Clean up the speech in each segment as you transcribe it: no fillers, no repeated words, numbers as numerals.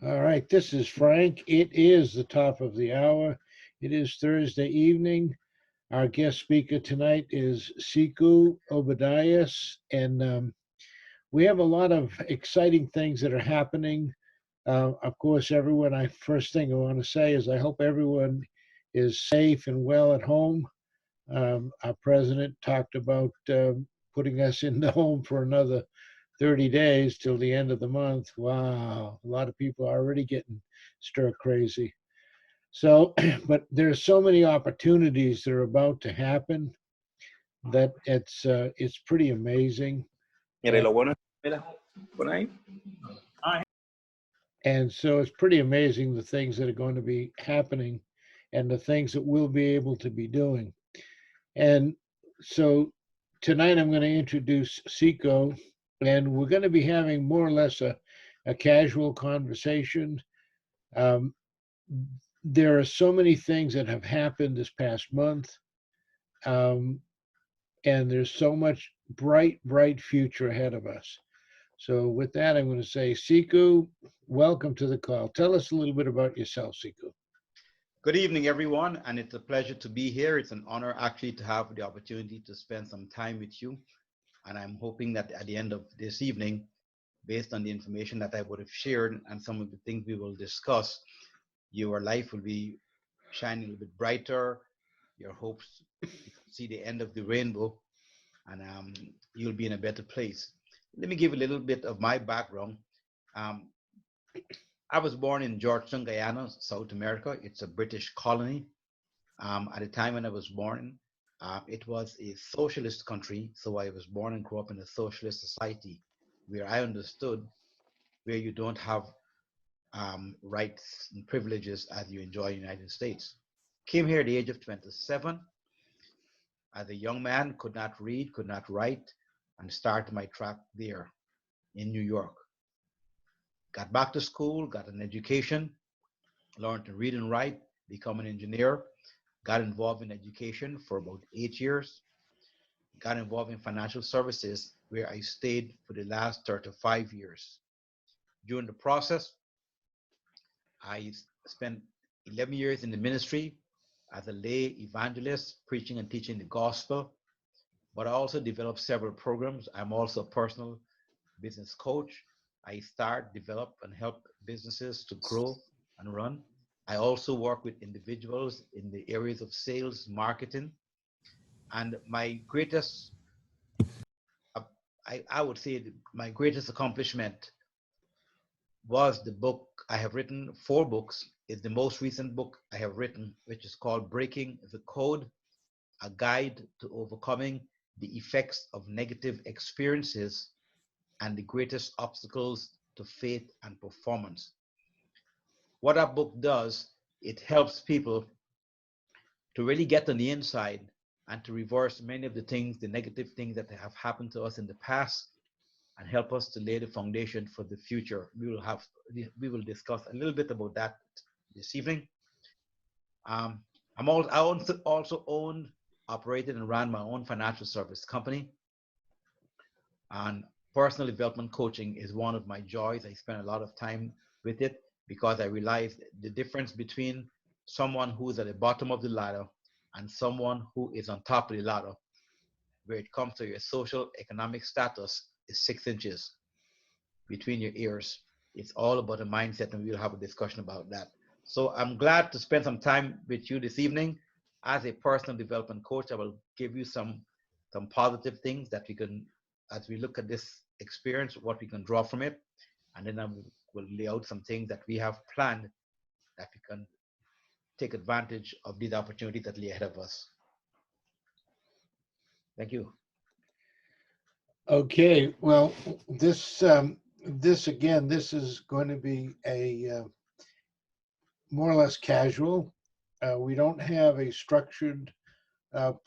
All right, this is Frank. It is the top of the hour. It is Thursday evening. Our guest speaker tonight is Siku Obadias, and we have a lot of exciting things that are happening. Of course, everyone, first thing I want to say is I hope everyone is safe and well at home. Our president talked about putting us in the home for another 30 days till the end of the month. Wow, a lot of people are already getting stir crazy. So, but there's so many opportunities that are about to happen that it's pretty amazing. Mira, y Uh, lo bueno es, mira, pon ahí. and so it's pretty amazing the things that are going to be happening and the things that we'll be able to be doing. And so tonight I'm going to introduce Seco, and we're going to be having more or less a casual conversation. Um, there are so many things that have happened this past month, um, and there's so much bright future ahead of us. So with that, I'm going to say, Siku, welcome to the call. Tell us a little bit about yourself, Siku. Good evening, everyone, and it's a pleasure to be here. It's an honor actually to have the opportunity to spend some time with you. And I'm hoping that at the end of this evening, based on the information that I would have shared and some of the things we will discuss, your life will be shining a little bit brighter. Your hopes, you can see the end of the rainbow, and you'll be in a better place. Let me give a little bit of my background. Um, I was born in Georgetown, Guyana, South America. It's a British colony. At the time when I was born, it was a socialist country. So I was born and grew up in a socialist society where I understood where you don't have rights and privileges as you enjoy in the United States. Came here at the age of 27 as a young man, could not read, could not write, and started my track there in New York. Got back to school, got an education, learned to read and write, become an engineer, got involved in education for about 8 years, got involved in financial services where I stayed for the last 35 years. During the process, I spent 11 years in the ministry as a lay evangelist, preaching and teaching the gospel, but I also developed several programs. I'm also a personal business coach. I start, develop, and help businesses to grow and run. I also work with individuals in the areas of sales, marketing, and my greatest, uh, I would say, my greatest accomplishment was the book I have written. 4 books is the most recent book I have written, which is called Breaking the Code: A Guide to Overcoming the Effects of Negative Experiences and the Greatest Obstacles to Faith and Performance. What that book does, it helps people to really get on the inside and to reverse many of the things, the negative things that have happened to us in the past, and help us to lay the foundation for the future. We will discuss a little bit about that this evening. Um, I also owned, operated, and ran my own financial service company. And personal development coaching is one of my joys. I spend a lot of time with it because I realize the difference between someone who is at the bottom of the ladder and someone who is on top of the ladder, where it comes to your social economic status, is 6 inches between your ears. It's all about a mindset, and we'll have a discussion about that. So I'm glad to spend some time with you this evening. As a personal development coach, I will give you some positive things that we can, as we look at this experience, what we can draw from it, and then will lay out some things that we have planned that we can take advantage of these opportunities that lay ahead of us. Thank you. Okay, well, this again, this is going to be a more or less casual. We don't have a structured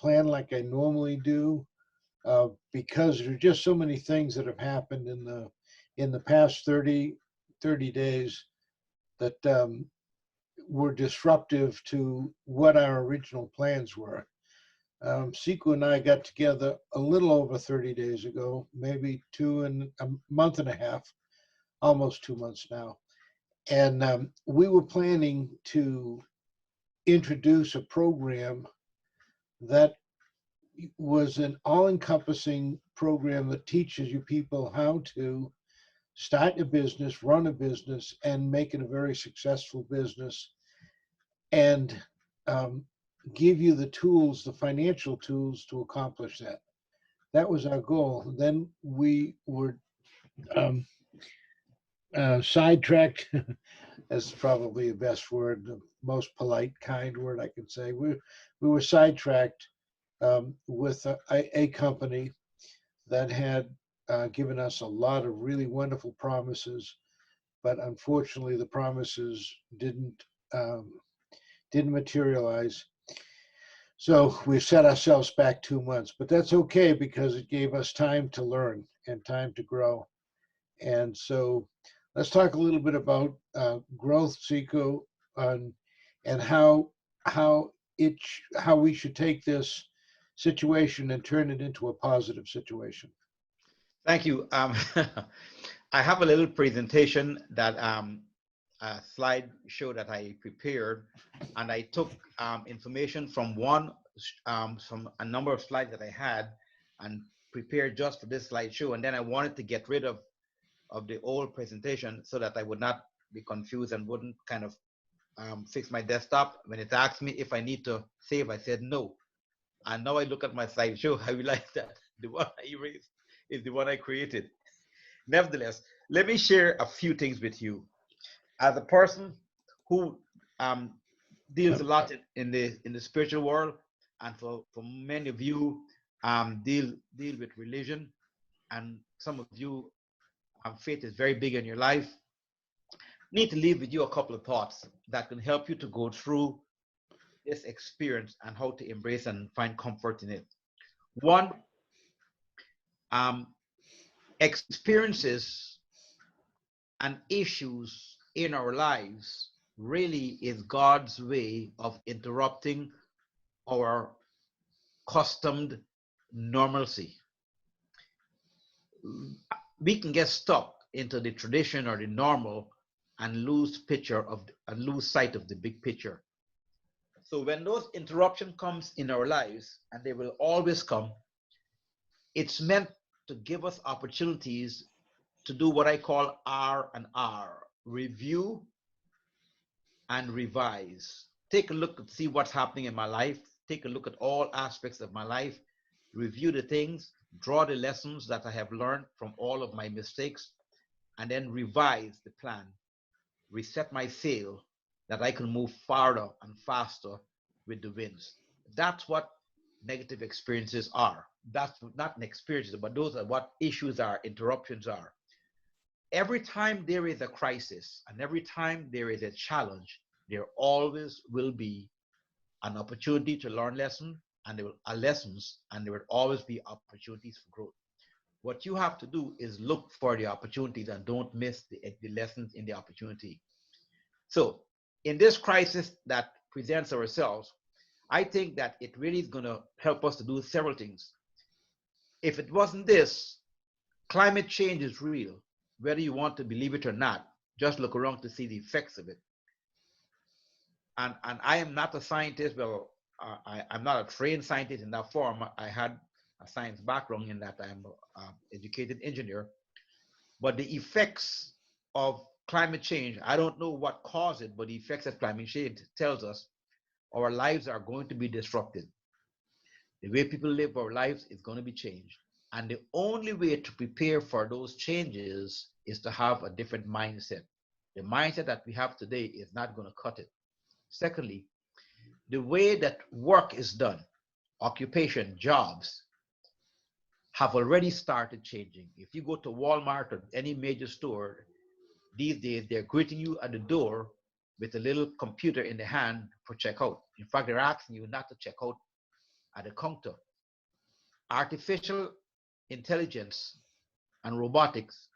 plan like I normally do because there are just so many things that have happened in the past 30 days that were disruptive to what our original plans were. Siku and I got together a little over 30 days ago, maybe a month and a half, almost 2 months now. And we were planning to introduce a program that was an all-encompassing program that teaches you people how to start a business, run a business, and make it a very successful business, and um, give you the tools, the financial tools to accomplish that. That was our goal. Then we were um, sidetracked. That's probably the best word, the most polite, kind word I can say. We were sidetracked with a company that had given us a lot of really wonderful promises, but unfortunately the promises um, didn't materialize. So we set ourselves back 2 months, but that's okay because it gave us time to learn and time to grow. And so let's talk a little bit about growth, Seco, and how we should take this situation and turn it into a positive situation. Thank you. I have a little presentation that a slide show that I prepared, and I took information from from a number of slides that I had and prepared just for this slideshow. And then I wanted to get rid of the old presentation so that I would not be confused and wouldn't kind of fix my desktop. When it asked me if I need to save, I said no. And now I look at my slideshow, I realize that the one I erased is the one I created. Nevertheless, let me share a few things with you. As a person who deals a lot in the spiritual world, and for many of you deal with religion, and some of you faith is very big in your life, need to leave with you a couple of thoughts that can help you to go through this experience and how to embrace and find comfort in it. One, um, experiences and issues in our lives really is God's way of interrupting our customed normalcy. We can get stuck into the tradition or the normal and lose sight of the big picture. So when those interruptions comes in our lives, and they will always come, it's meant to give us opportunities to do what I call R&R, review and revise. Take a look and see what's happening in my life. Take a look at all aspects of my life, review the things, draw the lessons that I have learned from all of my mistakes, and then revise the plan, reset my sail that I can move farther and faster with the winds. That's what negative experiences are. That's not an experience, but those are what issues are, interruptions are. Every time there is a crisis and every time there is a challenge, there always will be an opportunity to learn lessons, and there are lessons, and there will always be opportunities for growth. What you have to do is look for the opportunities and don't miss the lessons in the opportunity. So in this crisis that presents ourselves, I think that it really is going to help us to do several things. If it wasn't this, climate change is real, whether you want to believe it or not. Just look around to see the effects of it. And I am not a scientist. Well, I'm not a trained scientist in that form. I had a science background in that I'm an educated engineer. But the effects of climate change, I don't know what caused it, but the effects of climate change tells us our lives are going to be disrupted. The way people live our lives is going to be changed. And the only way to prepare for those changes is to have a different mindset. The mindset that we have today is not going to cut it. Secondly, the way that work is done, occupation, jobs, have already started changing. If you go to Walmart or any major store, these days they're greeting you at the door with a little computer in the hand for checkout. In fact, they're asking you not to check out at the counter. Artificial intelligence and robotics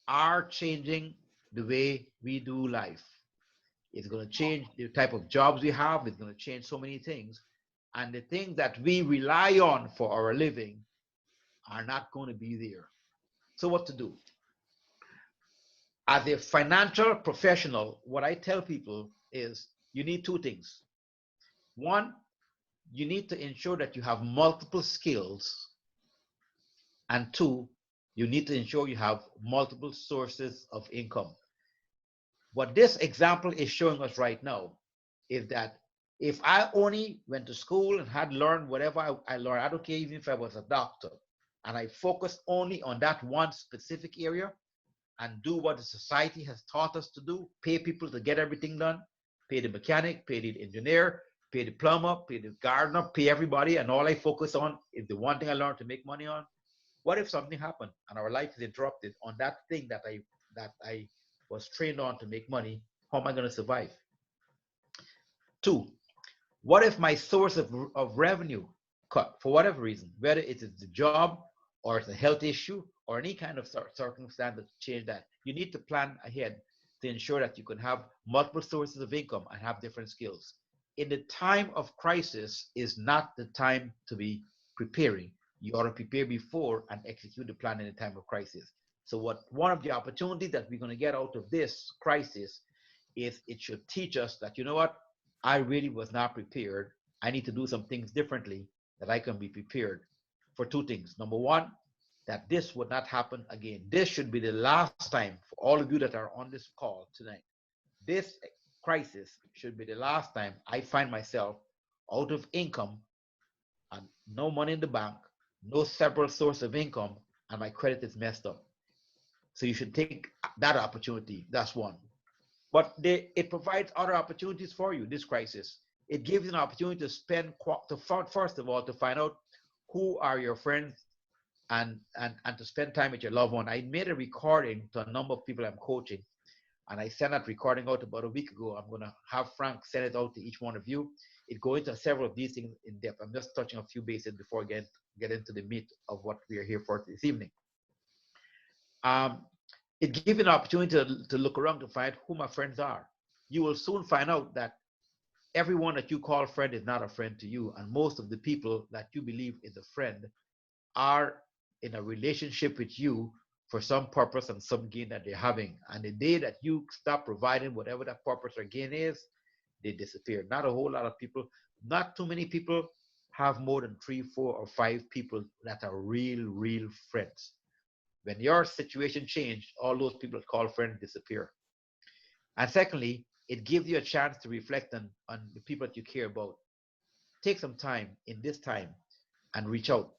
are changing the way we do life. It's going to change the type of jobs we have. It's going to change so many things. And the things that we rely on for our living are not going to be there. So what to do? As a financial professional, what I tell people is you need two things. One, you need to ensure that you have multiple skills. And two, you need to ensure you have multiple sources of income. What this example is showing us right now is that if I only went to school and had learned whatever I learned, I don't care even if I was a doctor, and I focused only on that one specific area and do what the society has taught us to do, pay people to get everything done, pay the mechanic, pay the engineer, pay the plumber, pay the gardener, pay everybody, and all I focus on is the one thing I learned to make money on. What if something happened and our life is interrupted on that thing that I was trained on to make money? How am I going to survive? Two, what if my source of revenue cut for whatever reason, whether it's the job or it's a health issue or any kind of circumstance that change that? You need to plan ahead to ensure that you can have multiple sources of income and have different skills. In the time of crisis is not the time to be preparing. You ought to prepare before and execute the plan in the time of crisis. So what one of the opportunities that we're going to get out of this crisis is it should teach us that, you know what, I really was not prepared. I need to do some things differently that I can be prepared for two things. Number one, that this would not happen again. This should be the last time for all of you that are on this call tonight. This crisis should be the last time I find myself out of income and no money in the bank, no several source of income, and my credit is messed up. So you should take that opportunity. That's one. But it provides other opportunities for you, this crisis. It gives you an opportunity to first of all, to find out who are your friends and to spend time with your loved one. I made a recording to a number of people I'm coaching, and I sent that recording out about a week ago. I'm going to have Frank send it out to each one of you. It goes into several of these things in depth. I'm just touching a few bases before I get into the meat of what we are here for this evening. It gives you an opportunity to look around to find who my friends are. You will soon find out that everyone that you call friend is not a friend to you, and most of the people that you believe is a friend are in a relationship with you for some purpose and some gain that they're having. And the day that you stop providing whatever that purpose or gain is, they disappear. Not a whole lot of people, not too many people have more than 3, 4, or 5 people that are real friends. When your situation changed, all those people called friends disappear. And secondly, it gives you a chance to reflect on the people that you care about. Take some time in this time and reach out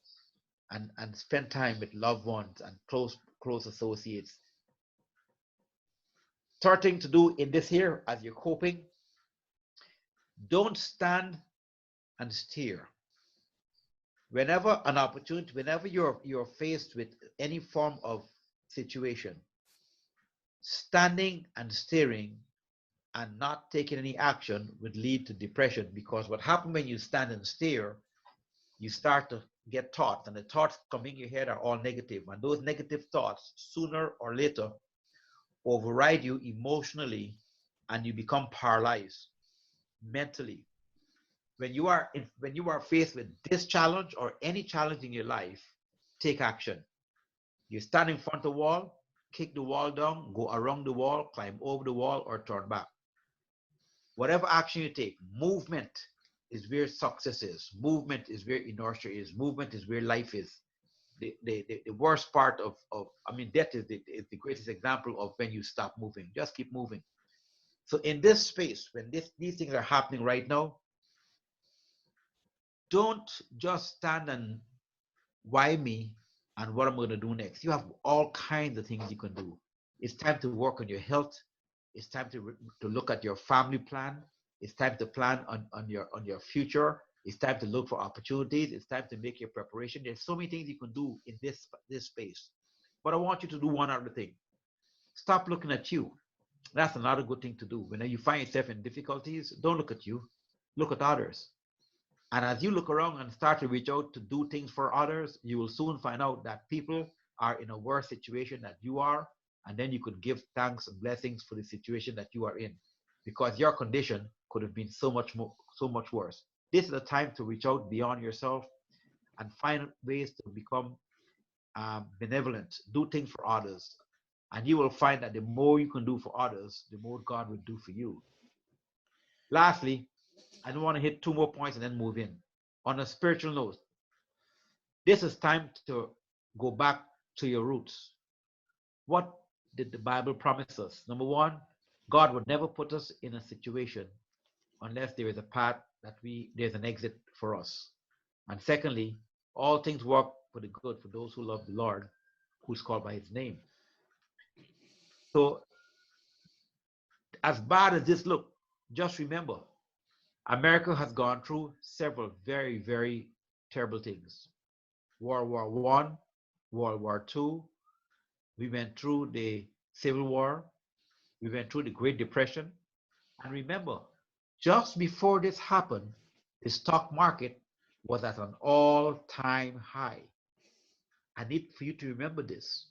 and spend time with loved ones and close associates. Third thing to do in this here as you're coping, don't stand and stare. Whenever an opportunity, whenever you're faced with any form of situation, standing and staring and not taking any action would lead to depression, because what happens when you stand and stare, you start to get thoughts, and the thoughts coming in your head are all negative, and those negative thoughts sooner or later override you emotionally, and you become paralyzed mentally. When you are faced with this challenge or any challenge in your life, take action. You stand in front of the wall, kick the wall down, go around the wall, climb over the wall, or turn back. Whatever action you take, movement is where success is. Movement is where inertia is. Movement is where life is. The worst part I mean, death is the greatest example of when you stop moving. Just keep moving. So in this space, when these things are happening right now, don't just stand and why me and what I'm going to do next. You have all kinds of things you can do. It's time to work on your health. It's time to look at your family plan. It's time to plan on your future. It's time to look for opportunities. It's time to make your preparation. There's so many things you can do in this space. But I want you to do one other thing. Stop looking at you. That's another good thing to do. When you find yourself in difficulties, don't look at you. Look at others. And as you look around and start to reach out to do things for others, you will soon find out that people are in a worse situation than you are. And then you could give thanks and blessings for the situation that you are in, because your condition could have been so much worse. This is the time to reach out beyond yourself and find ways to become benevolent, do things for others. And you will find that the more you can do for others, the more God will do for you. Lastly, I don't want to hit two more points and then move in. On a spiritual note, this is time to go back to your roots. What did the Bible promise us? Number one, God would never put us in a situation unless there is a path there's an exit for us. And secondly, all things work for the good for those who love the Lord, who's called by his name. So as bad as this look, just remember, America has gone through several very, very terrible things. World War One, World War Two. We went through the Civil War. We went through the Great Depression. And remember, just before this happened, the stock market was at an all-time high. I need for you to remember this.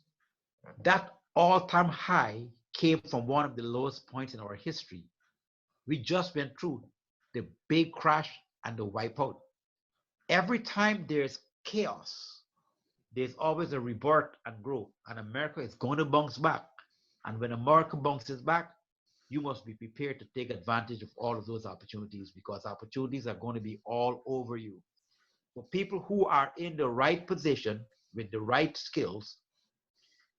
That all-time high came from one of the lowest points in our history. We just went through the big crash and the wipeout. Every time there's chaos, there's always a rebirth and growth, and America is going to bounce back. And when America bounces back, you must be prepared to take advantage of all of those opportunities, because opportunities are going to be all over you. For people who are in the right position with the right skills,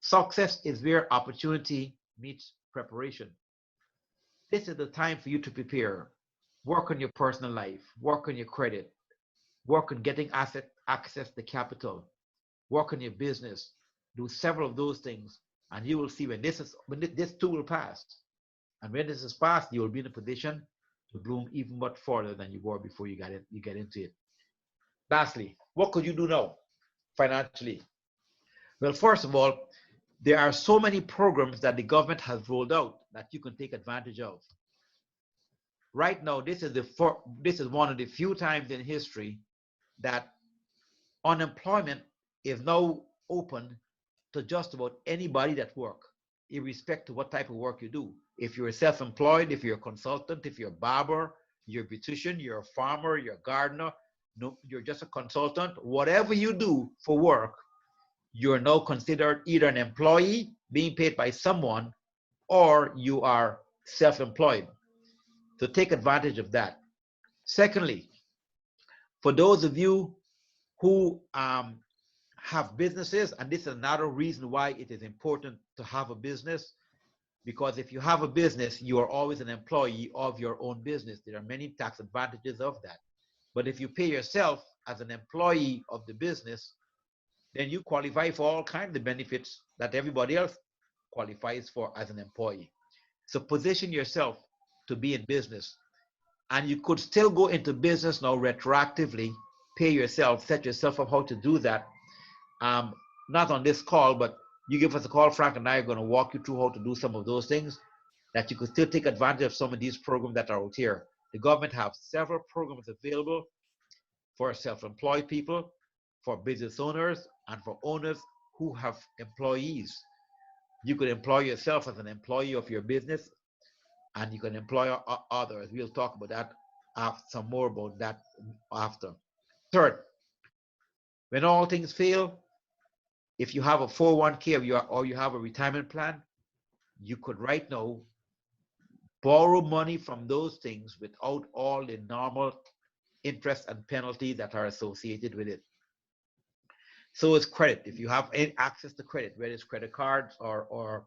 success is where opportunity meets preparation. This is the time for you to prepare. Work on your personal life, work on your credit, work on getting access to capital, work on your business, do several of those things, and you will see when this too will pass. And when this is past, you will be in a position to bloom even much further than you were before you get into it. Lastly, what could you do now financially? Well, first of all, there are so many programs that the government has rolled out that you can take advantage of. Right now, this is one of the few times in history that unemployment is now open to just about anybody that work, irrespective of what type of work you do. If you're self-employed, if you're a consultant, if you're a barber, you're a beautician, you're a farmer, you're a gardener, no, you're just a consultant, whatever you do for work, you're now considered either an employee being paid by someone, or you are self-employed. So take advantage of that. Secondly, for those of you who have businesses, and this is another reason why it is important to have a business, because if you have a business, you are always an employee of your own business. There are many tax advantages of that. But if you pay yourself as an employee of the business, then you qualify for all kinds of benefits that everybody else qualifies for as an employee. So position yourself to be in business. And you could still go into business now retroactively, pay yourself, set yourself up how to do that. Not on this call, but you give us a call, Frank and I are going to walk you through how to do some of those things, that you could still take advantage of some of these programs that are out here. The government have several programs available for self-employed people, for business owners, and for owners who have employees. You could employ yourself as an employee of your business, and you can employ others. We'll talk about that, some more about that after. Third, when all things fail, if you have a 401k or you have a retirement plan, you could right now borrow money from those things without all the normal interest and penalties that are associated with it. So is credit. If you have access to credit, whether it's credit cards or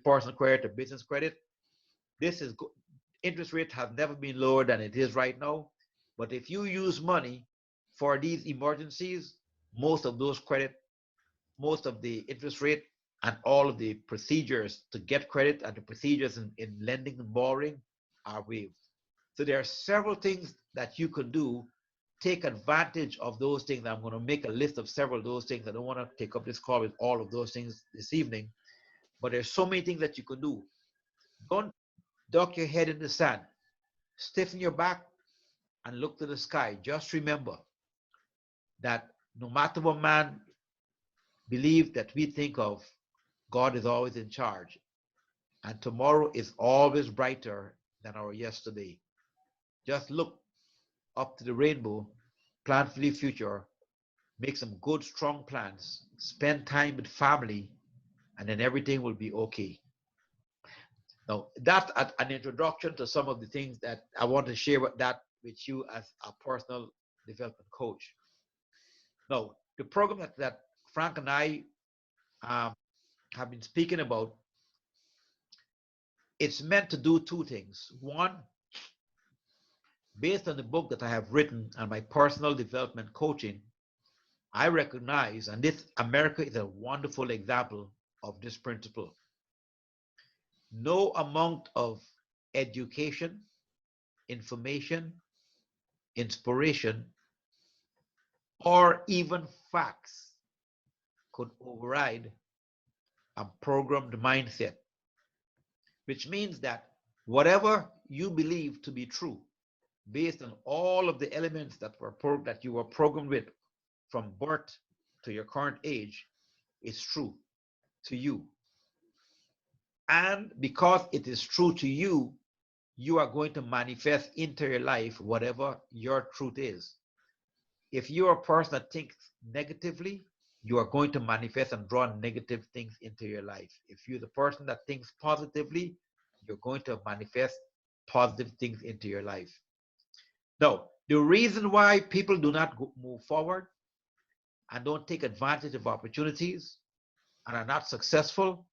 personal credit or business credit, this is interest rate has never been lower than it is right now. But if you use money for these emergencies, most of the interest rate and all of the procedures to get credit and the procedures in lending and borrowing are waived. So there are several things that you could do. Take advantage of those things. I'm going to make a list of several of those things. I don't want to take up this call with all of those things this evening, but there's so many things that you can do. Don't duck your head in the sand. Stiffen your back and look to the sky. Just remember that no matter what man believe that we think of, God is always in charge. And tomorrow is always brighter than our yesterday. Just look up to the rainbow, plan for the future, make some good, strong plans, spend time with family, and then everything will be okay. Now, that's an introduction to some of the things that I want to share with you as a personal development coach. Now, the program that Frank and I have been speaking about, it's meant to do two things. One, based on the book that I have written and my personal development coaching, I recognize, and this America is a wonderful example of this principle. No amount of education, information, inspiration, or even facts could override a programmed mindset, which means that whatever you believe to be true, based on all of the elements that you were programmed with from birth to your current age, is true to you. And because it is true to you, you are going to manifest into your life whatever your truth is. If you're a person that thinks negatively, you are going to manifest and draw negative things into your life. If you're the person that thinks positively, you're going to manifest positive things into your life. Now, the reason why people do not move forward and don't take advantage of opportunities and are not successful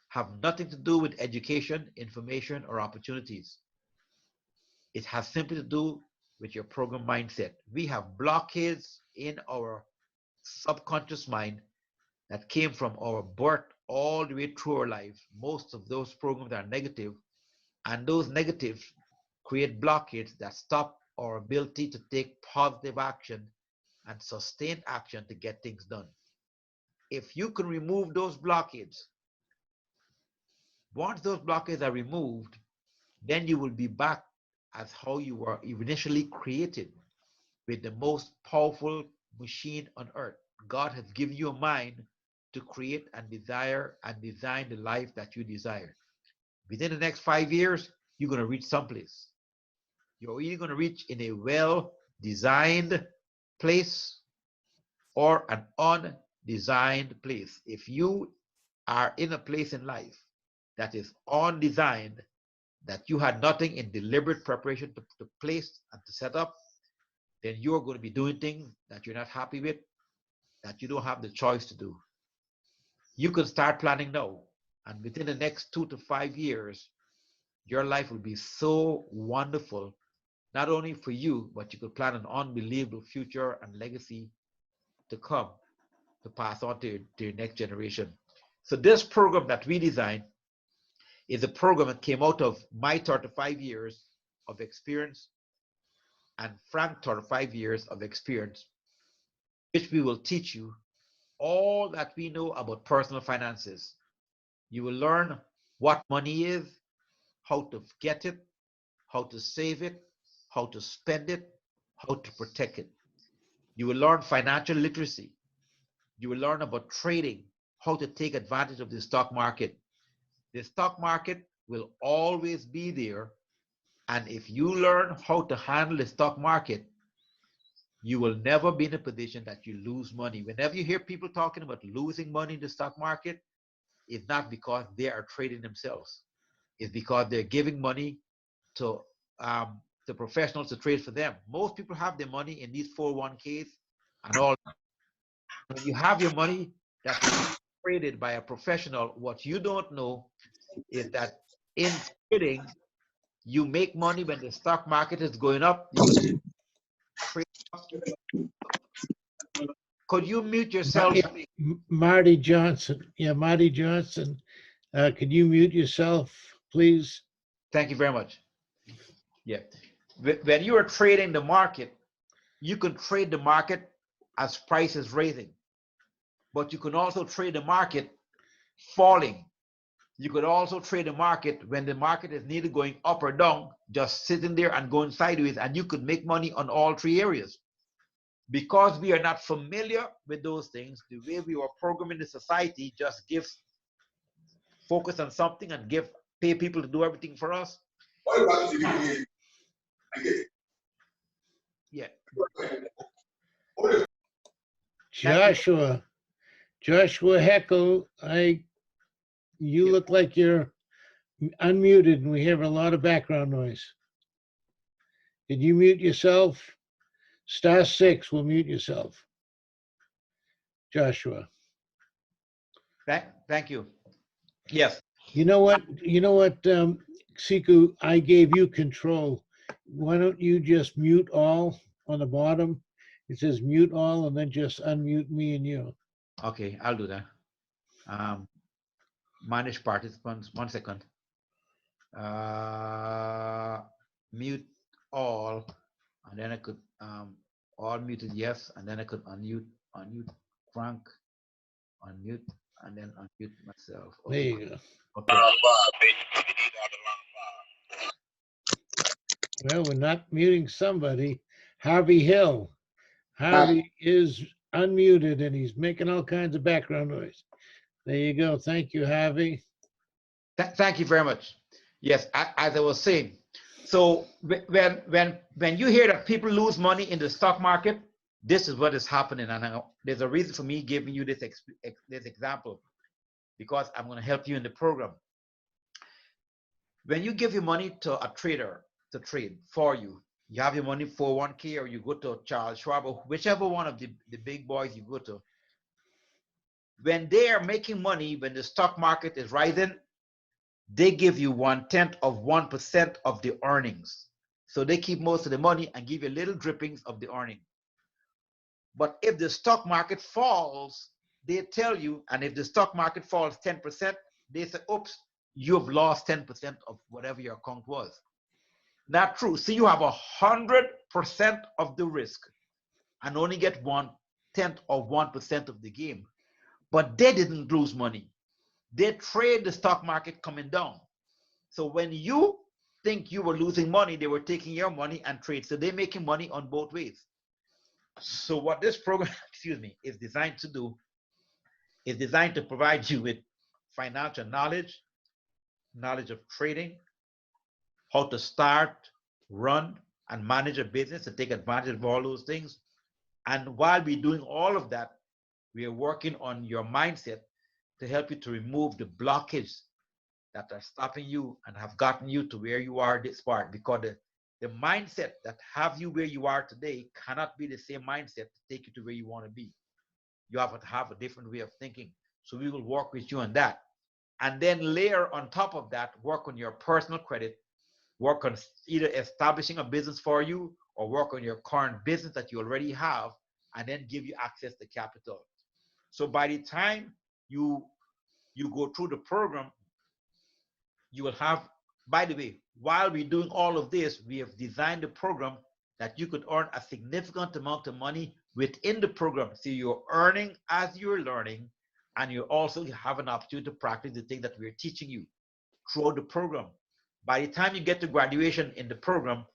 have nothing to do with education, information, or opportunities. It has simply to do with your program mindset. We have blockades in our subconscious mind that came from our birth all the way through our life. Most of those programs are negative, and those negatives create blockades that stop our ability to take positive action and sustained action to get things done. If you can remove those blockades, once those blockades are removed, then you will be back as how you were initially created, with the most powerful machine on earth. God has given you a mind to create and desire and design the life that you desire. Within the next 5 years, you're going to reach someplace. You're either going to reach in a well-designed place or an undesigned place. If you are in a place in life that is undesigned, that you had nothing in deliberate preparation to place and to set up, then you're going to be doing things that you're not happy with, that you don't have the choice to do. You can start planning now, and within the next 2 to 5 years, your life will be so wonderful, not only for you, but you could plan an unbelievable future and legacy to come to pass on to your next generation. So this program that we designed is a program that came out of my 35 years of experience and Frank's 35 years of experience, which we will teach you all that we know about personal finances. You will learn what money is, how to get it, how to save it, how to spend it, how to protect it. You will learn financial literacy. You will learn about trading, how to take advantage of the stock market. The stock market will always be there. And if you learn how to handle the stock market, you will never be in a position that you lose money. Whenever you hear people talking about losing money in the stock market, it's not because they are trading themselves. It's because they're giving money to the professionals to trade for them. Most people have their money in these 401ks and all. When you have your money that's traded by a professional, what you don't know is that in trading, you make money when the stock market is going up. You trade up. Could you mute yourself? Marty Johnson. Yeah, Marty Johnson. Could you mute yourself, please? Thank you very much. Yeah. When you are trading the market, you can trade the market as price is raising, but you can also trade the market falling. You could also trade the market when the market is neither going up or down, just sitting there and going sideways, and you could make money on all three areas. Because we are not familiar with those things, the way we were programming the society just gives focus on something and pay people to do everything for us. Yeah. Joshua Heckel, I You Yeah. look like you're unmuted and we have a lot of background noise. Did you mute yourself? *6 will mute yourself. Joshua. Thank you. Yes. You know what? Siku, I gave you control. Why don't you just mute all on the bottom? It says mute all and then just unmute me and you. Okay, I'll do that. Manage participants. 1 second. Mute all, and then I could all muted yes, and then I could unmute Frank, unmute, and then unmute myself. There Okay. you go. Okay. Well, we're not muting somebody. Harvey Hill. Harvey is unmuted and he's making all kinds of background noise. There you go. Thank you, Harvey. Thank you very much. Yes, as I was saying, so when you hear that people lose money in the stock market, this is what is happening, and there's a reason for me giving you this example, because I'm going to help you in the program. When you give your money to a trader to trade for you, you have your money for 1K, or you go to Charles Schwab, or whichever one of the big boys you go to. When they are making money, when the stock market is rising, they give you 1/10 of 1% of the earnings. So they keep most of the money and give you little drippings of the earning. But if the stock market falls, they tell you, and if the stock market falls 10%, they say, oops, you've lost 10% of whatever your account was. Not true. So you have 100% of the risk and only get 1/10 of 1% of the game. But they didn't lose money. They trade the stock market coming down. So when you think you were losing money, they were taking your money and trade. So they're making money on both ways. So what this program, excuse me, is designed to do is designed to provide you with financial knowledge, knowledge of trading, how to start, run, and manage a business and take advantage of all those things. And while we're doing all of that, we are working on your mindset to help you to remove the blockage that are stopping you and have gotten you to where you are this part, because the mindset that have you where you are today cannot be the same mindset to take you to where you want to be. You have to have a different way of thinking. So we will work with you on that. And then layer on top of that, work on your personal credit, work on either establishing a business for you or work on your current business that you already have, and then give you access to capital. So by the time you go through the program, you will have, by the way, while we're doing all of this, we have designed a program that you could earn a significant amount of money within the program. So you're earning as you're learning, and you also have an opportunity to practice the things that we're teaching you throughout the program. By the time you get to graduation in the program,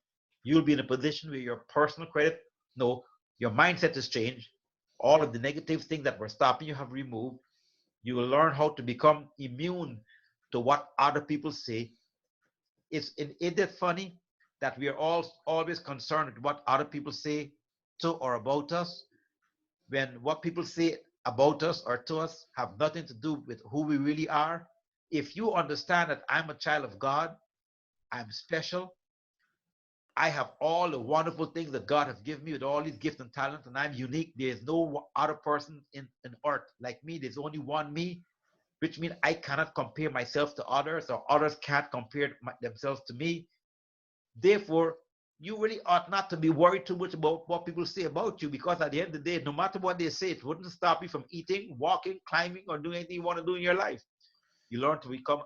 you'll be in a position where your personal credit, no, your mindset has changed. All of the negative things that were stopping you have removed. You will learn how to become immune to what other people say. Isn't it funny that we are all always concerned with what other people say to or about us, when what people say about us or to us have nothing to do with who we really are? If you understand that I'm a child of God, I'm special, I have all the wonderful things that God has given me with all these gifts and talents, and I'm unique. There's no other person in earth like me. There's only one me, which means I cannot compare myself to others, or others can't compare themselves to me. Therefore, you really ought not to be worried too much about what people say about you, because at the end of the day, no matter what they say, it wouldn't stop you from eating, walking, climbing, or doing anything you want to do in your life. You learn to become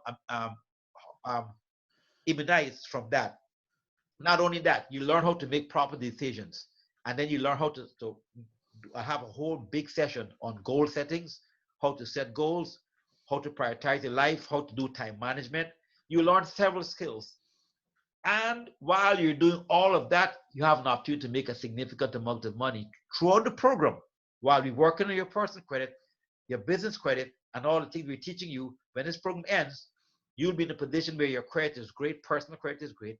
immunized from that. Not only that, you learn how to make proper decisions, and then you learn how to have a whole big session on goal settings, how to set goals, how to prioritize your life, how to do time management. You learn several skills. And while you're doing all of that, you have an opportunity to make a significant amount of money throughout the program while we're working on your personal credit, your business credit, and all the things we're teaching you. When this program ends, you'll be in a position where your credit is great, personal credit is great.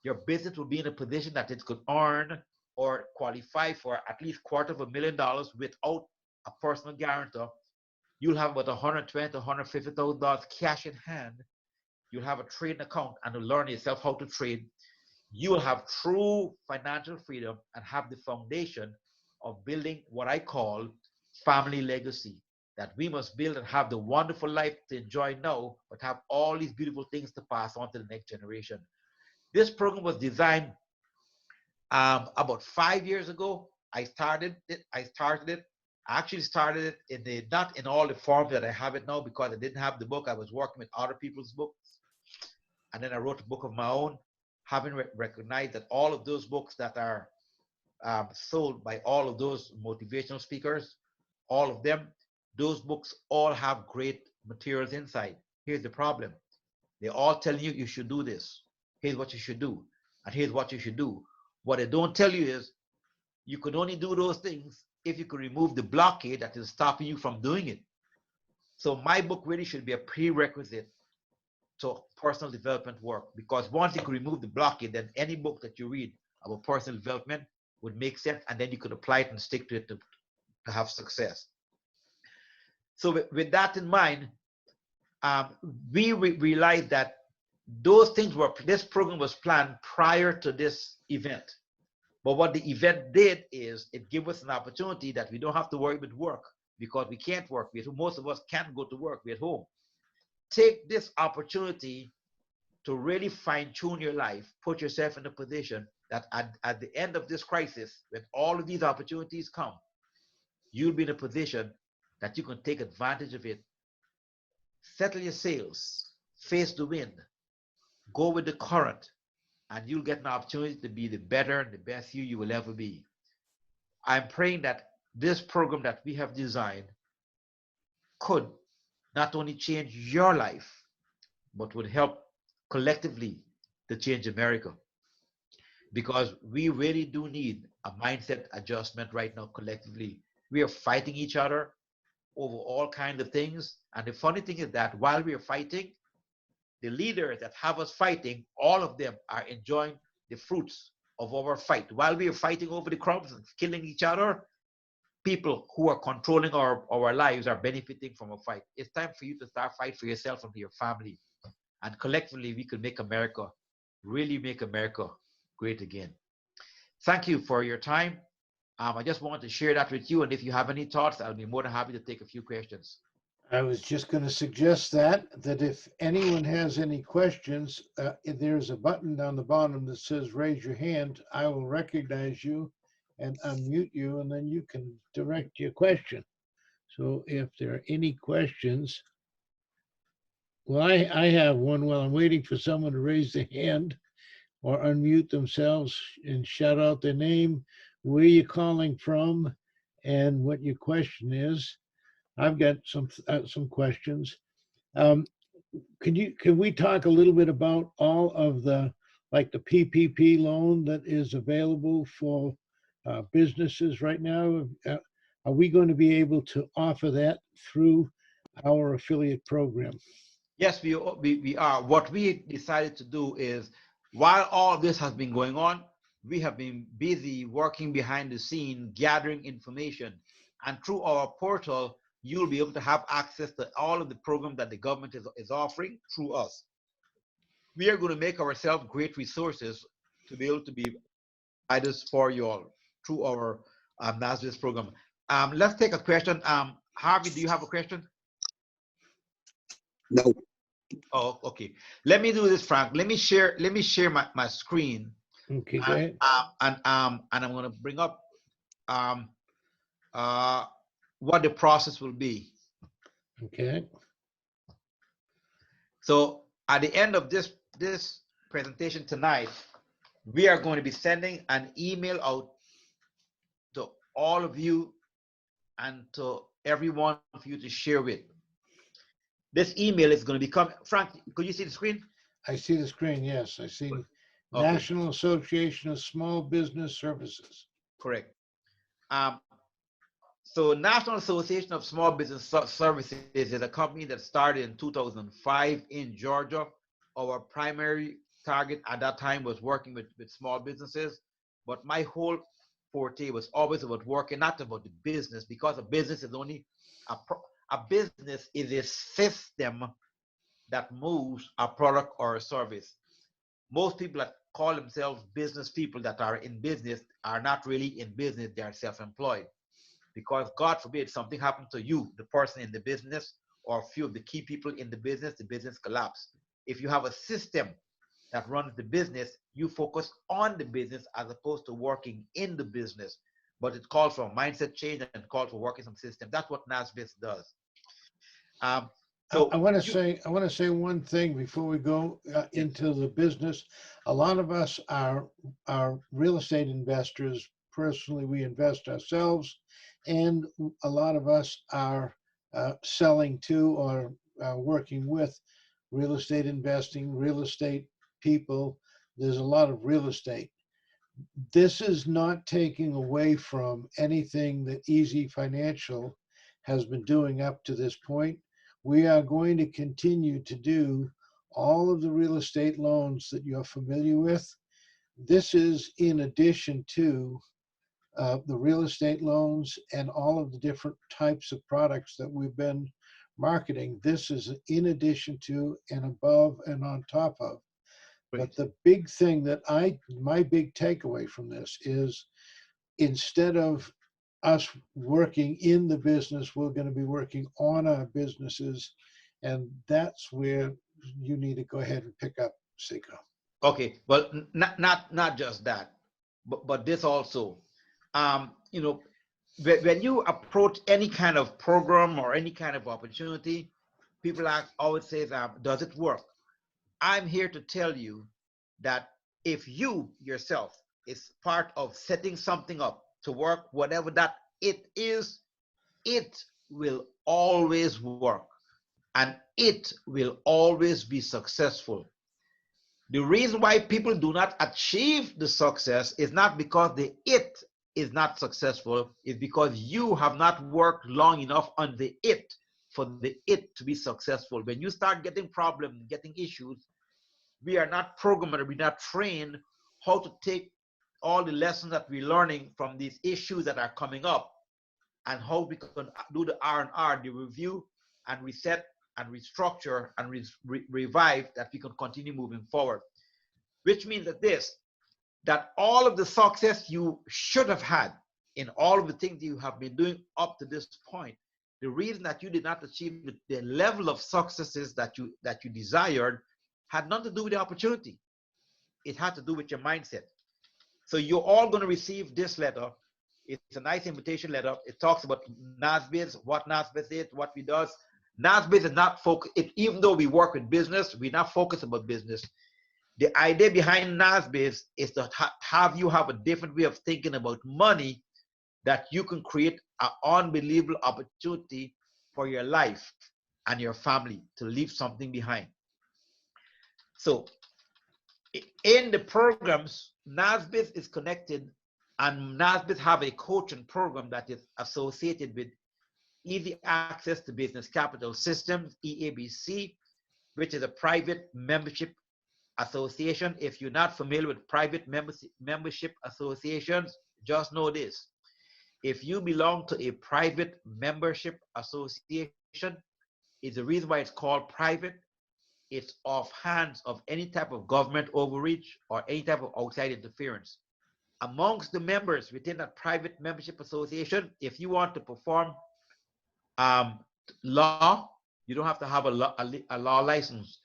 Your business will be in a position that it could earn or qualify for at least $250,000 without a personal guarantor. you'll have about $120,000 to $150,000 cash in hand. You'll have a trading account and to learn yourself how to trade. You will have true financial freedom and have the foundation of building what I call family legacy, that we must build and have the wonderful life to enjoy now, but have all these beautiful things to pass on to the next generation. This program was designed about 5 years ago. I started it. I actually started it not in all the forms that I have it now, because I didn't have the book. I was working with other people's books. And then I wrote a book of my own, having recognized that all of those books that are sold by all of those motivational speakers, all of them, those books all have great materials inside. Here's the problem. They all tell you you should do this. Here's what you should do. And here's what you should do. What they don't tell you is you could only do those things if you could remove the blockade that is stopping you from doing it. So my book really should be a prerequisite to personal development work, because once you could remove the blockade, then any book that you read about personal development would make sense, and then you could apply it and stick to it to have success. So with that in mind, we realized that those things this program was planned prior to this event. But what the event did is it gave us an opportunity that we don't have to worry about work, because we can't work. Most of us can't go to work. We're at home. Take this opportunity to really fine-tune your life, put yourself in a position that at the end of this crisis, when all of these opportunities come, you'll be in a position that you can take advantage of it. Settle your sails, face the wind, go with the current, and you'll get an opportunity to be the better and the best you will ever be. I'm praying that this program that we have designed could not only change your life, but would help collectively to change America. Because we really do need a mindset adjustment right now collectively. We are fighting each other over all kinds of things. And the funny thing is that while we are fighting, the leaders that have us fighting, all of them are enjoying the fruits of our fight. While we are fighting over the crumbs and killing each other, people who are controlling our lives are benefiting from a fight. It's time for you to start fight for yourself and for your family. And collectively, we could make America, really make America great again. Thank you for your time. I just wanted to share that with you. And if you have any thoughts, I'll be more than happy to take a few questions. I was just going to suggest that if anyone has any questions, there's a button down the bottom that says raise your hand. I will recognize you and unmute you, and then you can direct your question. So if there are any questions, well, I have one. While I'm waiting for someone to raise their hand or unmute themselves and shout out their name, where you're calling from, and what your question is. I've got some questions. Can we talk a little bit about all of the PPP loan that is available for businesses right now? Are we going to be able to offer that through our affiliate program? Yes, we are. What we decided to do is, while all this has been going on, we have been busy working behind the scene, gathering information. And through our portal, you'll be able to have access to all of the programs that the government is offering through us. We are going to make ourselves great resources to be able to be providers for you all through our NASDAQ program. Let's take a question. Harvey, do you have a question? No. Oh, okay. Let me do this, Frank. Let me share my screen. Okay, go ahead. And I'm going to bring up what the process will be. Okay. So at the end of this presentation tonight, we are going to be sending an email out to all of you and to everyone for you to share with. This email is going to become, Frank, could you see the screen? I see the screen, yes. I see Okay. National Association of Small Business Services. Correct. So National Association of Small Business Services is a company that started in 2005 in Georgia. Our primary target at that time was working with small businesses, but my whole forte was always about working, not about the business, because a business is only a business is a system that moves a product or a service. Most people that call themselves business people that are in business are not really in business, they are self-employed. Because God forbid something happened to you, the person in the business, or a few of the key people in the business collapse. If you have a system that runs the business, you focus on the business as opposed to working in the business. But it calls for a mindset change and calls for working some system. That's what NASBIS does. I want to say one thing before we go into the business. A lot of us are real estate investors. Personally, we invest ourselves, and a lot of us are selling to or working with real estate investing, real estate people. There's a lot of real estate. This is not taking away from anything that Easy Financial has been doing up to this point. We are going to continue to do all of the real estate loans that you're familiar with. This is in addition to the real estate loans and all of the different types of products that we've been marketing. This is in addition to and above and on top of. But the big thing that my big takeaway from this is, instead of us working in the business, we're going to be working on our businesses. And that's where you need to go ahead and pick up, Seiko. Okay, well, not just that, but this also, you know, when you approach any kind of program or any kind of opportunity, people always say, does it work? I'm here to tell you that if you yourself is part of setting something up to work, whatever that it is, it will always work and it will always be successful. The reason why people do not achieve the success is not because the it is not successful, it's because you have not worked long enough on the it for the it to be successful. When you start getting problems, getting issues, we are not programmed, we're not trained how to take all the lessons that we're learning from these issues that are coming up and how we can do the R&R, the review and reset and restructure and revive, that we can continue moving forward. Which means that all of the success you should have had in all of the things you have been doing up to this point, the reason that you did not achieve the level of successes that you desired had nothing to do with the opportunity. It had to do with your mindset. So you're all going to receive this letter. It's a nice invitation letter. It talks about NASBIS, what NASBIS is, what we does. NASBIS is not focused, even though we work with business, we're not focused about business. The idea behind NASBIS is to have you have a different way of thinking about money, that you can create an unbelievable opportunity for your life and your family to leave something behind. So in the programs, NASBIS is connected, and NASBIS have a coaching program that is associated with Easy Access to Business Capital Systems, EABC, which is a private membership association. If you're not familiar with private membership associations, just know this. If you belong to a private membership association, it's the reason why it's called private. It's off hands of any type of government overreach or any type of outside interference. Amongst the members within that private membership association, if you want to perform law, you don't have to have a law license.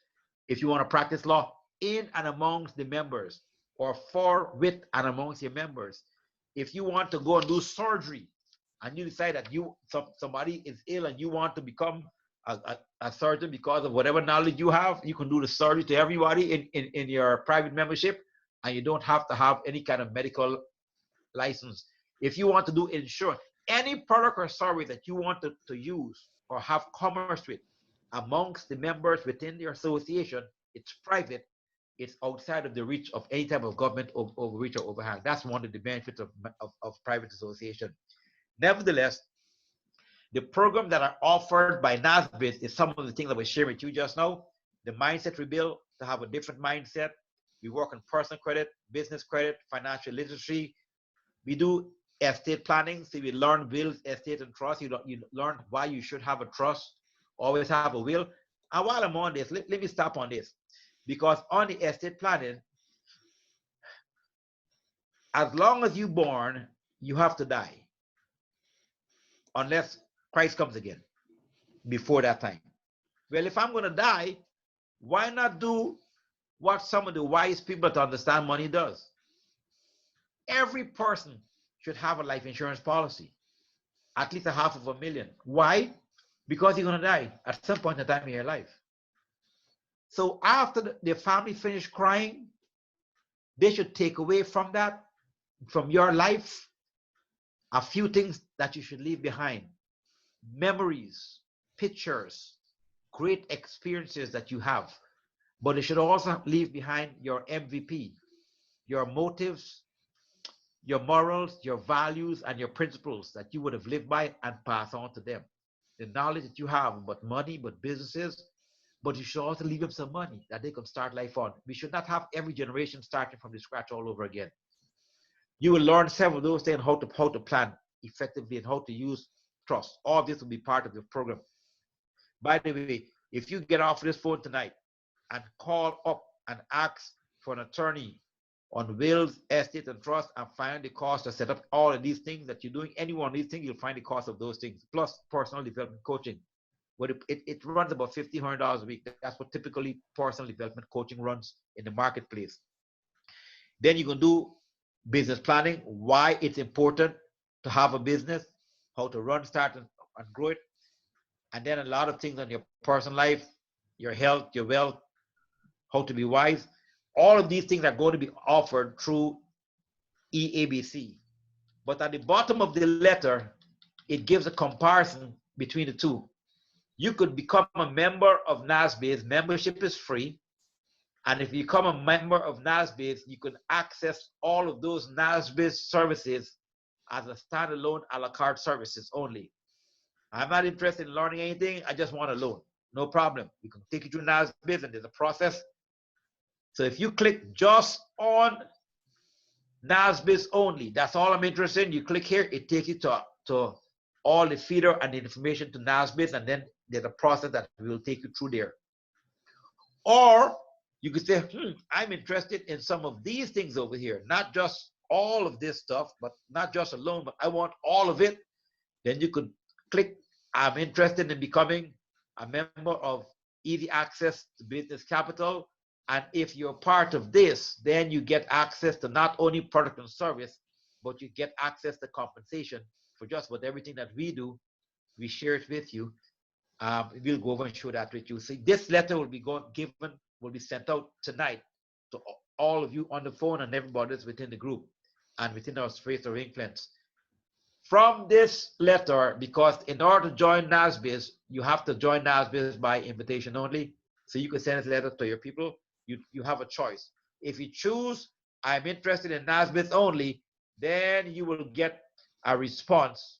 If you want to practice law in and amongst the members, or for, with, and amongst your members, if you want to go and do surgery and you decide that somebody is ill and you want to become a surgeon because of whatever knowledge you have, you can do the surgery to everybody in your private membership, and you don't have to have any kind of medical license. If you want to do insurance, any product or service that you want to use or have commerce with amongst the members within your association, it's private. It's outside of the reach of any type of government overreach or overhang. That's one of the benefits of private association. Nevertheless, the programs that are offered by NASBIS is some of the things that I was sharing with you just now. The Mindset Rebuild, to have a different mindset. We work on personal credit, business credit, financial literacy. We do estate planning. So you learn wills, estate, and trust. You learn why you should have a trust, always have a will. And while I'm on this, let me stop on this. Because on the estate planning, as long as you're born, you have to die. Unless Christ comes again before that time. Well, if I'm going to die, why not do what some of the wise people that understand money does? Every person should have a life insurance policy, at least $500,000. Why? Because you're going to die at some point in time in your life. So after the family finish crying, they should take away from that, from your life, a few things that you should leave behind. Memories, pictures, great experiences that you have. But it should also leave behind your MVP, your motives, your morals, your values, and your principles that you would have lived by and pass on to them. The knowledge that you have about money, about businesses, but you should also leave them some money that they can start life on. We should not have every generation starting from the scratch all over again. You will learn several of those things, how to plan effectively and how to use trust. All this will be part of the program. By the way, if you get off this phone tonight and call up and ask for an attorney on wills, estate, and trust, and find the cost to set up all of these things that you're doing, any one of these things, you'll find the cost of those things, plus personal development coaching. But it runs about $1,500 a week. That's what typically personal development coaching runs in the marketplace. Then you can do business planning, why it's important to have a business, how to run, start, and grow it. And then a lot of things on your personal life, your health, your wealth, how to be wise. All of these things are going to be offered through EABC. But at the bottom of the letter, it gives a comparison between the two. You could become a member of NASBIZ. Membership is free. And if you become a member of NASBIZ, you can access all of those NASBIZ services as a standalone a la carte services only. I'm not interested in learning anything. I just want a loan. No problem. We can take you through NASBIZ, and there's a process. So if you click just on NASBIZ only, that's all I'm interested in. You click here, it takes you to all the feeder and the information to NASBIZ, and then there's a process that will take you through there. Or you could say, I'm interested in some of these things over here, not just all of this stuff, but not just a loan, but I want all of it. Then you could click, I'm interested in becoming a member of Easy Access to Business Capital. And if you're part of this, then you get access to not only product and service, but you get access to compensation for just about everything that we do. We share it with you. We'll go over and show that with you. See, this letter will be will be sent out tonight to all of you on the phone and everybody that's within the group and within our space of influence. From this letter, because in order to join NASBIZ, you have to join NASBIZ by invitation only. So you can send this letter to your people. You have a choice. If you choose, I'm interested in NASBIZ only, then you will get a response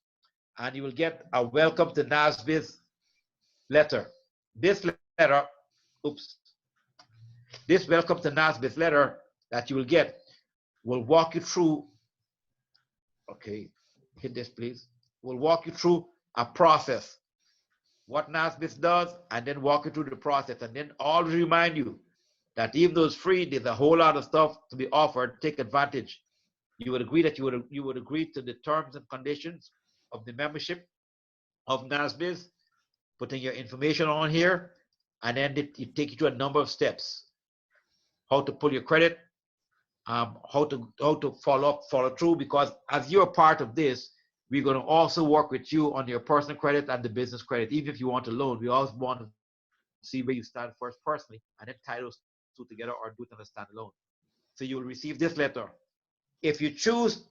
and you will get a welcome to NASBIZ letter. This letter, this welcome to NASBIZ letter that you will get will walk you through, okay, hit this please, will walk you through a process, what NASBIZ does, and then walk you through the process, and then always remind you that even though it's free, there's a whole lot of stuff to be offered. Take advantage. You would agree that you would agree to the terms and conditions of the membership of NASBIZ, putting your information on here, and then it take you to a number of steps. How to pull your credit, how to follow through, because as you're part of this, we're going to also work with you on your personal credit and the business credit. Even if you want a loan, we always want to see where you stand first personally, and then tie those two together or do it on a standalone. So you will receive this letter. If you choose,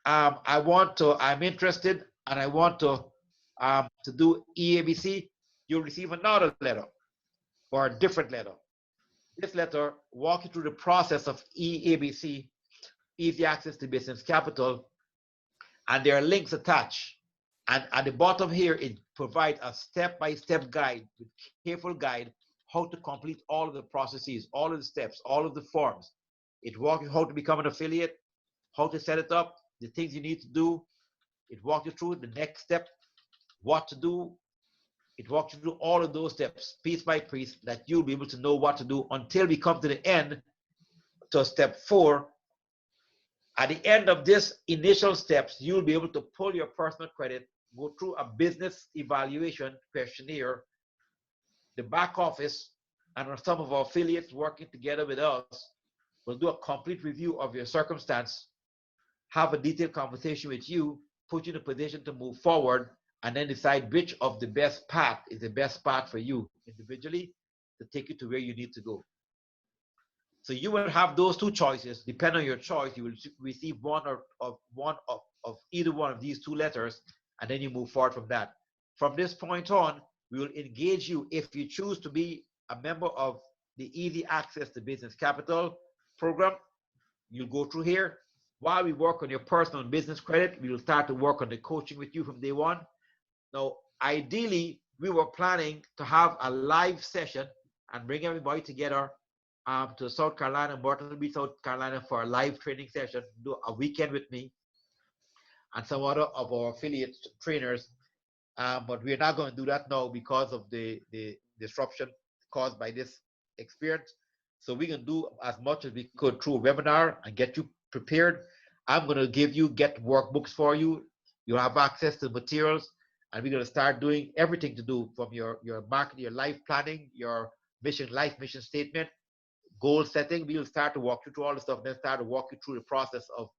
I'm interested and I want to do EABC, you'll receive another letter or a different letter. This letter walks you through the process of EABC, Easy Access to Business Capital, and there are links attached. And at the bottom here, it provides a step-by-step guide, with careful guide, how to complete all of the processes, all of the steps, all of the forms. It walks you how to become an affiliate, how to set it up, the things you need to do, It walks you through the next step, what to do. It walks you through all of those steps, piece by piece, that you'll be able to know what to do until we come to the end, to step 4. At the end of this initial steps, you'll be able to pull your personal credit, go through a business evaluation questionnaire. The back office and some of our affiliates working together with us will do a complete review of your circumstance, have a detailed conversation with you, put you in a position to move forward, and then decide which of the best path is the best path for you individually to take you to where you need to go. So you will have those 2 choices. Depending on your choice, you will receive one of either one of these 2 letters, and then you move forward from that. From this point on, we will engage you if you choose to be a member of the Easy Access to Business Capital program. You'll go through here. While we work on your personal and business credit, we will start to work on the coaching with you from day 1. Now, ideally, we were planning to have a live session and bring everybody together to South Carolina, Myrtle Beach, South Carolina, for a live training session, do a weekend with me and some other of our affiliate trainers. But we're not going to do that now because of the disruption caused by this experience. So we can do as much as we could through a webinar and get you prepared. I'm going to get workbooks for you. You'll have access to materials, and we're going to start doing everything to do from your marketing, your life planning, your life mission statement, goal setting. We'll start to walk you through all the stuff, then start to walk you through the process of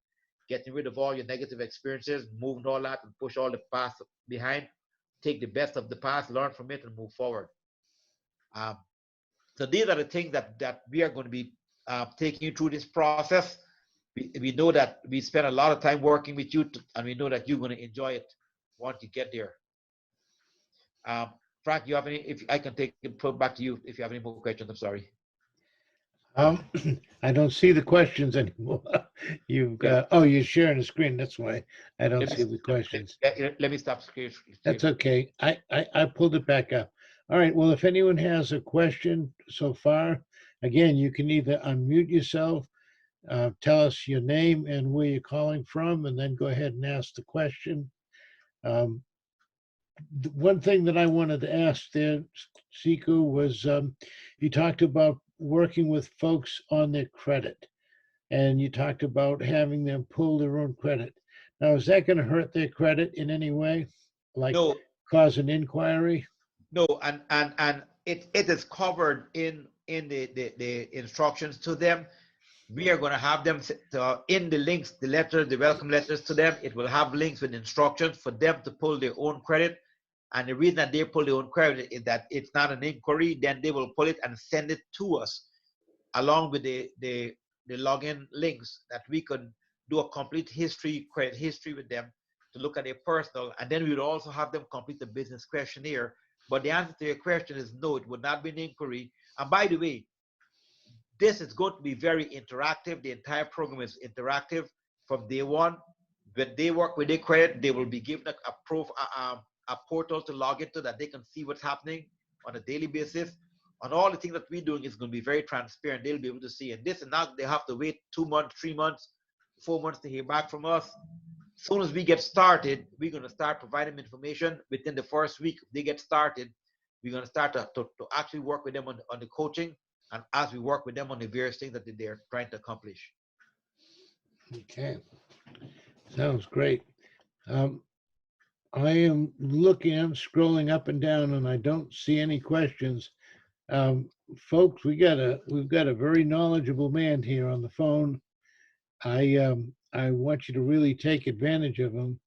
getting rid of all your negative experiences, moving all that and push all the past behind, take the best of the past, learn from it, and move forward. So these are the things that we are going to be taking you through this process. We know that we spend a lot of time working with you, and we know that you're going to enjoy it once you get there. Frank, you have any? If I can take it, put back to you if you have any more questions. I'm sorry. I don't see the questions anymore. You've got, oh, you're sharing the screen. That's why I don't see the questions. Let me stop screen. That's okay. I pulled it back up. All right. Well, if anyone has a question so far, again, you can either unmute yourself, tell us your name and where you're calling from, and then go ahead and ask the question. One thing that I wanted to ask there, Siku, was you talked about working with folks on their credit, and you talked about having them pull their own credit. Now, is that going to hurt their credit in any way, like No, cause an inquiry? no, and it is covered in the instructions to them. We are going to have them in the links, the letters, the welcome letters to them. It will have links with instructions for them to pull their own credit. And the reason that they pull their own credit is that it's not an inquiry. Then they will pull it and send it to us, along with the login links, that we could do a complete credit history with them to look at their personal. And then we would also have them complete the business questionnaire. But the answer to your question is no, it would not be an inquiry. And by the way, this is going to be very interactive. The entire program is interactive from day 1. When they work with their credit, they will be given a portal to log into that they can see what's happening on a daily basis. On all the things that we're doing is going to be very transparent. They'll be able to see. And this is not, they have to wait 2 months, 3 months, 4 months to hear back from us. As soon as we get started, we're going to start providing them information within the first week. If they get started, we're going to start to actually work with them on the coaching, and as we work with them on the various things that they're trying to accomplish. Okay, sounds great. I am looking, I'm scrolling up and down, and I don't see any questions. Folks, we've got a very knowledgeable man here on the phone. I want you to really take advantage of him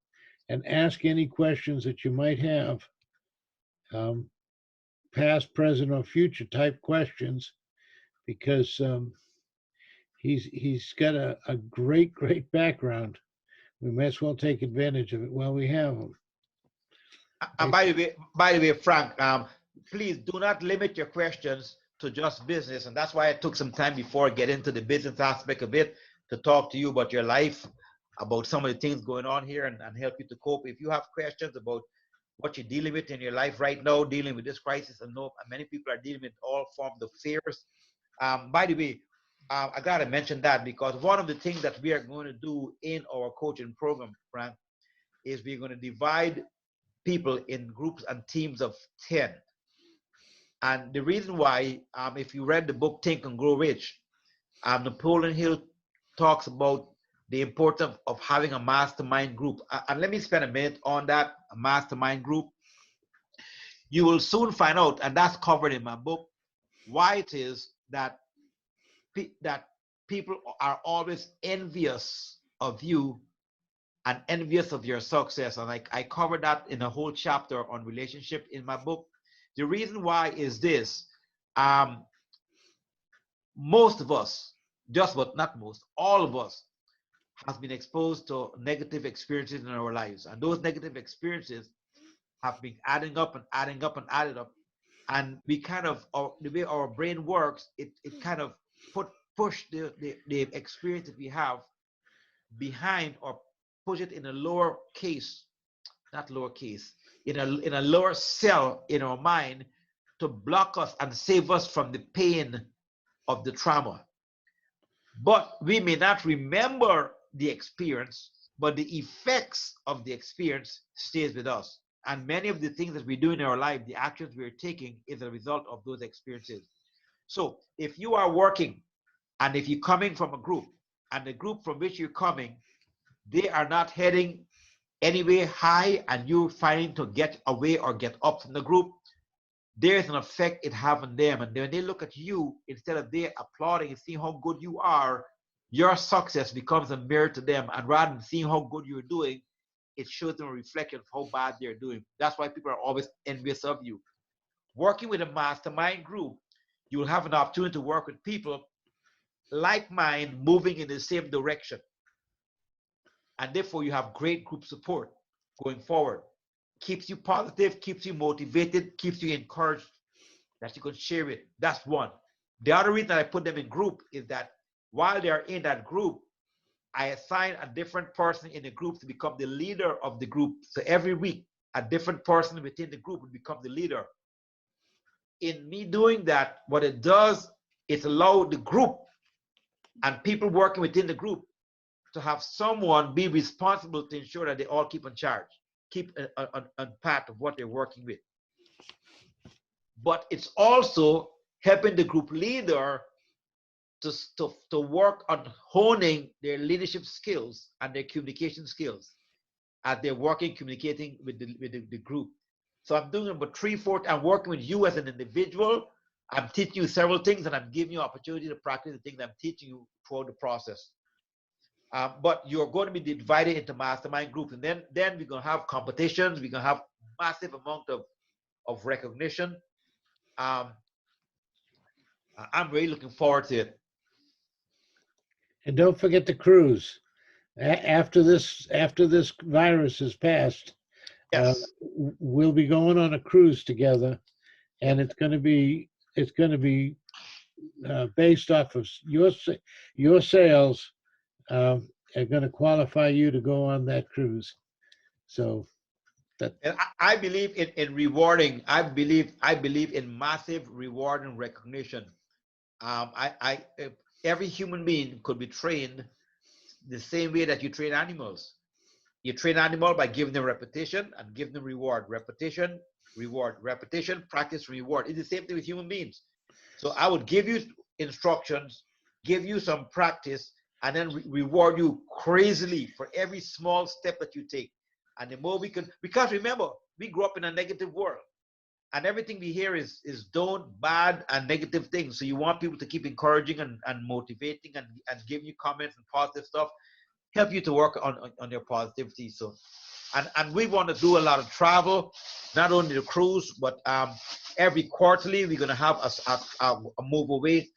and ask any questions that you might have, past, present, or future type questions, because he's got a great background. We might as well take advantage of it while we have him. And by the way, Frank, please do not limit your questions to just business. And that's why I took some time before I get into the business aspect of it, to talk to you about your life, about some of the things going on here, and help you to cope. If you have questions about what you're dealing with in your life right now, dealing with this crisis, and know many people are dealing with all forms of fears. By the way, I got to mention that, because one of the things that we are going to do in our coaching program, Frank, is we're going to divide people in groups and teams of 10. And the reason why, if you read the book Think and Grow Rich, Napoleon Hill talks about the importance of having a mastermind group. And let me spend a minute on that, a mastermind group. You will soon find out, and that's covered in my book, why it is that people are always envious of you and envious of your success. And I covered that in a whole chapter on relationship in my book. The reason why is this. Most of us, just but not most, all of us has been exposed to negative experiences in our lives. And those negative experiences have been adding up and adding up and added up. And we kind of, the way our brain works, it kind of push the experience that we have behind, or push it in a lower case, not lower case, in a lower cell in our mind to block us and save us from the pain of the trauma. But we may not remember the experience, but the effects of the experience stays with us. And many of the things that we do in our life, the actions we're taking, is a result of those experiences. So if you are working, and if you're coming from a group, and the group from which you're coming, they are not heading anywhere high, and you're fighting to get away or get up from the group, there's an effect it has on them. And when they look at you, instead of they applauding and seeing how good you are, your success becomes a mirror to them. And rather than seeing how good you're doing, it shows them a reflection of how bad they're doing. That's why people are always envious of you. Working with a mastermind group, you will have an opportunity to work with people like mine, moving in the same direction. And therefore, you have great group support going forward. Keeps you positive, keeps you motivated, keeps you encouraged that you can share it. That's one. The other reason I put them in group is that while they are in that group, I assign a different person in the group to become the leader of the group. So every week, a different person within the group will become the leader. In me doing that, what it does is allow the group and people working within the group to have someone be responsible to ensure that they all keep on charge, keep on path of what they're working with. But it's also helping the group leader to work on honing their leadership skills and their communication skills as they're working, communicating with the group. So I'm doing about 3/4. I'm working with you as an individual. I'm teaching you several things, and I'm giving you opportunity to practice the things I'm teaching you throughout the process. But you're going to be divided into mastermind groups, and then we're going to have competitions. We're going to have massive amount of recognition. I'm really looking forward to it. And don't forget the cruise. After this virus has passed, Yes. we'll be going on a cruise together, and it's going to be based off of your sales. Are going to qualify you to go on that cruise. So that, And I believe in rewarding. I believe in massive reward and recognition. Every human being could be trained the same way that you train animals. You train animal by giving them repetition and give them reward. Repetition, reward, repetition, practice, reward. It's the same thing with human beings. So I would give you instructions, give you some practice, and then reward you crazily for every small step that you take. And the more we can, because remember, we grew up in a negative world, and everything we hear is don't, bad, and negative things. So you want people to keep encouraging and motivating and giving you comments and positive stuff, help you to work on your positivity. So, and we want to do a lot of travel, not only the cruise, but every quarterly we're going to have a move away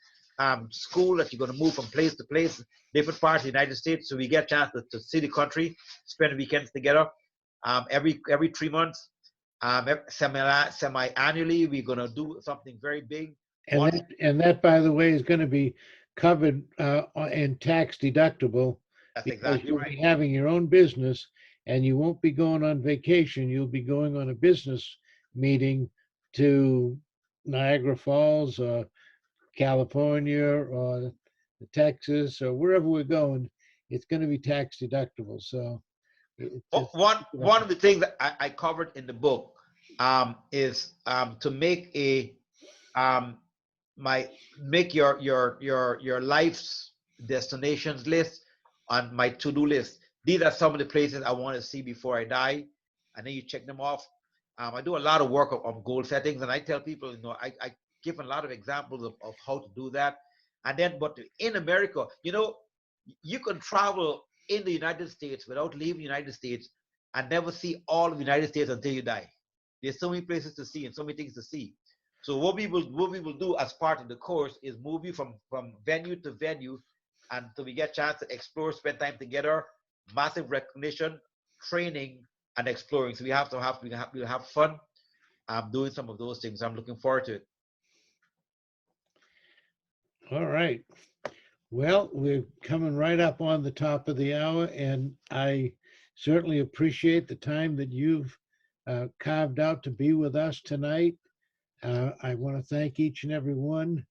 school that you're going to move from place to place, different parts of the United States, so we get a chance to see the country, spend weekends together. Every 3 months, semi-annually, we're going to do something very big. and that, by the way, is going to be covered and tax deductible. That's because exactly you'll right. be having your own business, and you won't be going on vacation. You'll be going on a business meeting to Niagara Falls or California or Texas or wherever we're going. It's going to be tax deductible. So One of the things that I covered in the book is to make a make your life's destinations list on my to-do list. These are some of the places I want to see before I die, and then you check them off. I do a lot of work on goal settings, and I tell people, you know, I give a lot of examples of how to do that. And then, but in America, you know, you can travel in the United States without leaving the United States and never see all of the United States until you die. There's so many places to see and so many things to see. So what we will do as part of the course is move you from venue to venue, and so we get a chance to explore, spend time together, massive recognition, training, and exploring. So we'll have fun doing some of those things. I'm looking forward to it. All right. Well, we're coming right up on the top of the hour, and I certainly appreciate the time that you've carved out to be with us tonight. I want to thank each and every one,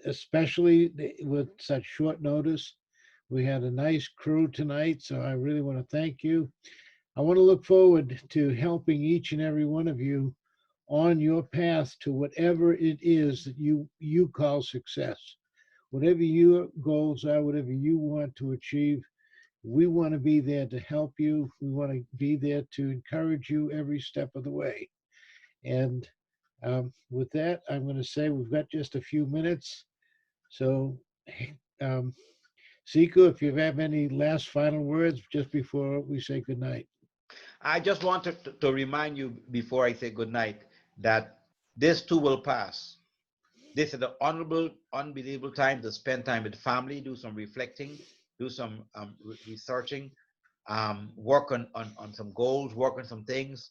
especially with such short notice. We had a nice crew tonight, so I really want to thank you. I want to look forward to helping each and every one of you on your path to whatever it is that you call success. Whatever your goals are, whatever you want to achieve, we want to be there to help you. We want to be there to encourage you every step of the way. And with that, I'm going to say we've got just a few minutes. So, Siku, if you have any last final words just before we say goodnight. I just wanted to remind you before I say goodnight that this too will pass. This is an honorable, unbelievable time to spend time with family, do some reflecting, do some researching, work on some goals, work on some things,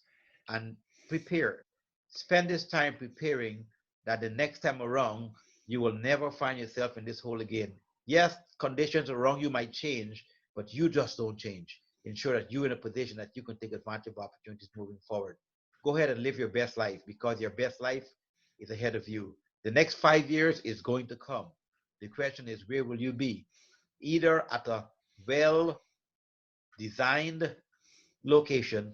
and prepare. Spend this time preparing that the next time around, you will never find yourself in this hole again. Yes, conditions around you might change, but you just don't change. Ensure that you're in a position that you can take advantage of opportunities moving forward. Go ahead and live your best life, because your best life is ahead of you. The next 5 years is going to come. The question is, where will you be? Either at a well-designed location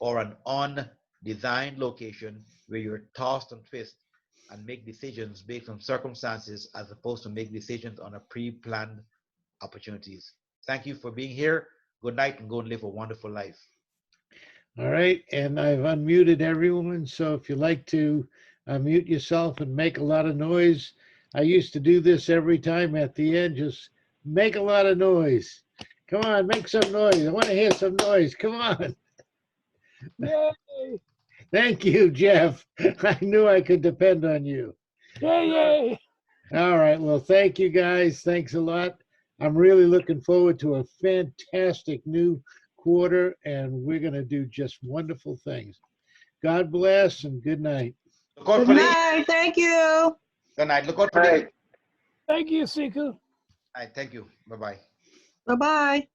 or an undesigned location where you're tossed and twisted and make decisions based on circumstances as opposed to make decisions on a pre-planned opportunities. Thank you for being here. Good night, and go and live a wonderful life. All right, and I've unmuted everyone, so if you like to mute yourself and make a lot of noise. I used to do this every time at the end, just make a lot of noise. Come on, make some noise. I want to hear some noise. Come on. Yay! Thank you, Jeff. I knew I could depend on you. Yay! Yay! All right, well, thank you guys. Thanks a lot. I'm really looking forward to a fantastic new quarter, and we're going to do just wonderful things. God bless and good night. Look out Good for night. Thank you. Good night. Look out for the. Thank you, Siku. All right, thank you. Bye-bye. Bye-bye.